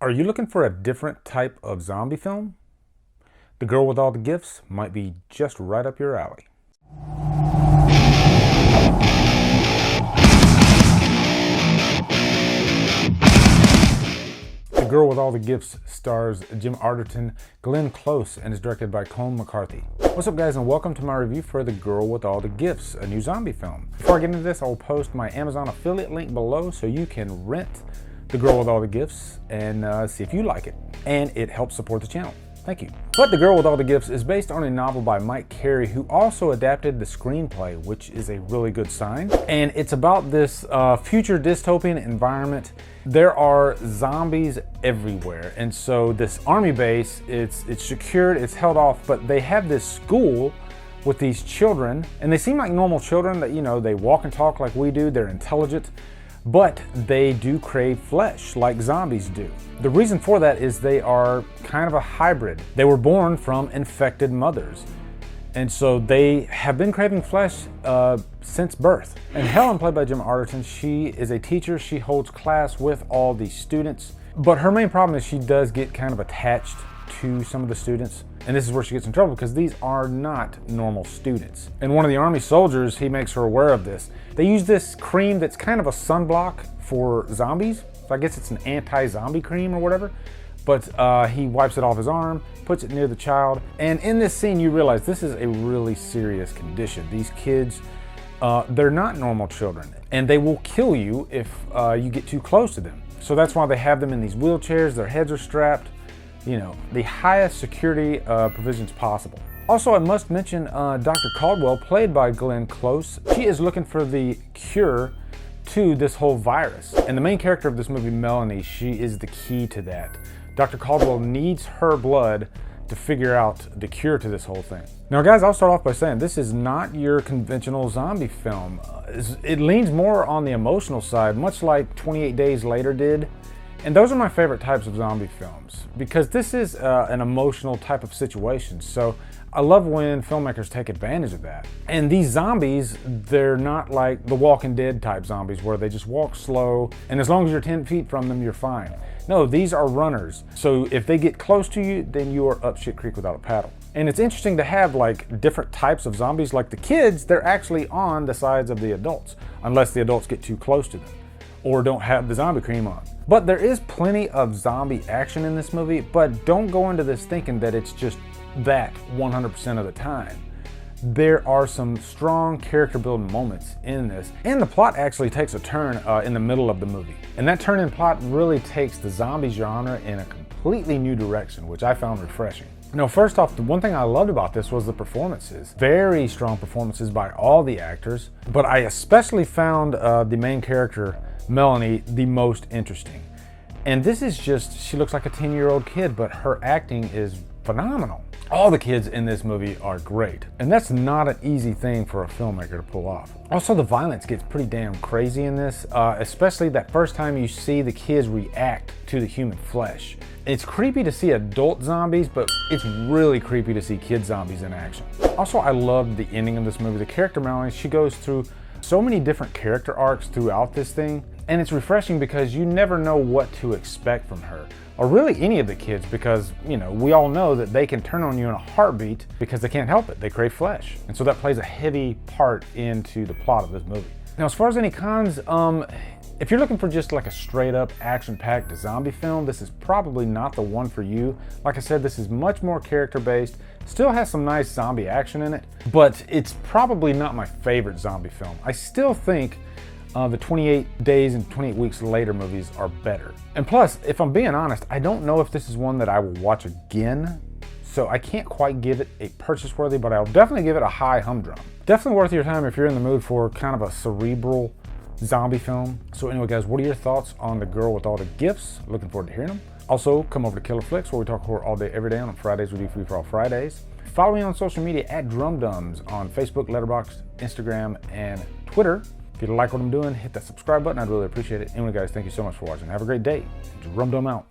Are you looking for a different type of zombie film? The Girl with All the Gifts might be just right up your alley. The Girl with All the Gifts stars Gemma Arterton, Glenn Close, and is directed by Colm McCarthy. What's up, guys, and welcome to my review for The Girl with All the Gifts, a new zombie film. Before I get into this, I will post my Amazon affiliate link below so you can rent The Girl with All the Gifts and see if you like it. And it helps support the channel. Thank you. But The Girl with All the Gifts is based on a novel by Mike Carey, who also adapted the screenplay, which is a really good sign. And it's about this future dystopian environment. There are zombies everywhere. And so this army base, it's secured, it's held off, but they have this school with these children, and they seem like normal children that, you know, they walk and talk like we do, they're intelligent, but they do crave flesh like zombies do. The reason for that is they are kind of a hybrid. They were born from infected mothers, and so they have been craving flesh since birth. And Helen, played by Gemma Arterton, she is a teacher. She holds class with all these students, but her main problem is she does get kind of attached to some of the students. And this is where she gets in trouble, because these are not normal students. And one of the army soldiers, he makes her aware of this. They use this cream that's kind of a sunblock for zombies. So I guess it's an anti-zombie cream or whatever. But he wipes it off his arm, puts it near the child. And in this scene, you realize this is a really serious condition. These kids, they're not normal children, and they will kill you if you get too close to them. So that's why they have them in these wheelchairs. Their heads are strapped. You know, the highest security provisions possible. Also, I must mention Dr. Caldwell, played by Glenn Close. She is looking for the cure to this whole virus. And the main character of this movie, Melanie, she is the key to that. Dr. Caldwell needs her blood to figure out the cure to this whole thing. Now, guys, I'll start off by saying this is not your conventional zombie film. It leans more on the emotional side, much like 28 Days Later did. And those are my favorite types of zombie films, because this is an emotional type of situation. So I love when filmmakers take advantage of that. And these zombies, they're not like the Walking Dead type zombies where they just walk slow, and as long as you're 10 feet from them, you're fine. No, these are runners. So if they get close to you, then you are up shit creek without a paddle. And it's interesting to have like different types of zombies. Like the kids, they're actually on the sides of the adults, unless the adults get too close to them or don't have the zombie cream on. But there is plenty of zombie action in this movie, but don't go into this thinking that it's just that 100% of the time. There are some strong character building moments in this, and the plot actually takes a turn in the middle of the movie. And that turn in plot really takes the zombie genre in a completely new direction, which I found refreshing. Now, first off, the one thing I loved about this was the performances. Very strong performances by all the actors, but I especially found the main character, Melanie, the most interesting. And this is just, she looks like a 10-year-old kid, but her acting is phenomenal. All the kids in this movie are great, and that's not an easy thing for a filmmaker to pull off. Also, the violence gets pretty damn crazy in this, especially that first time you see the kids react to the human flesh. It's creepy to see adult zombies, but it's really creepy to see kid zombies in action. Also, I loved the ending of this movie. The character Melanie, she goes through so many different character arcs throughout this thing, and it's refreshing because you never know what to expect from her, or really any of the kids, because, you know, we all know that they can turn on you in a heartbeat because they can't help it. They crave flesh. And so that plays a heavy part into the plot of this movie. Now, as far as any cons, if you're looking for just like a straight up action-packed zombie film, this is probably not the one for you. Like I said, this is much more character-based, still has some nice zombie action in it, but it's probably not my favorite zombie film. I still think the 28 Days and 28 Weeks Later movies are better. And plus, if I'm being honest, I don't know if this is one that I will watch again, so I can't quite give it a purchase worthy, but I'll definitely give it a high humdrum. Definitely worth your time if you're in the mood for kind of a cerebral zombie film. So anyway, guys, what are your thoughts on The Girl with All the Gifts? Looking forward to hearing them. Also, come over to Killer Flicks, where we talk horror all day, every day. On Fridays, we do Free For All Fridays. Follow me on social media at Drumdums on Facebook, Letterboxd, Instagram, and Twitter. If you like what I'm doing, hit that subscribe button. I'd really appreciate it. Anyway, guys, thank you so much for watching. Have a great day. Drumdum out.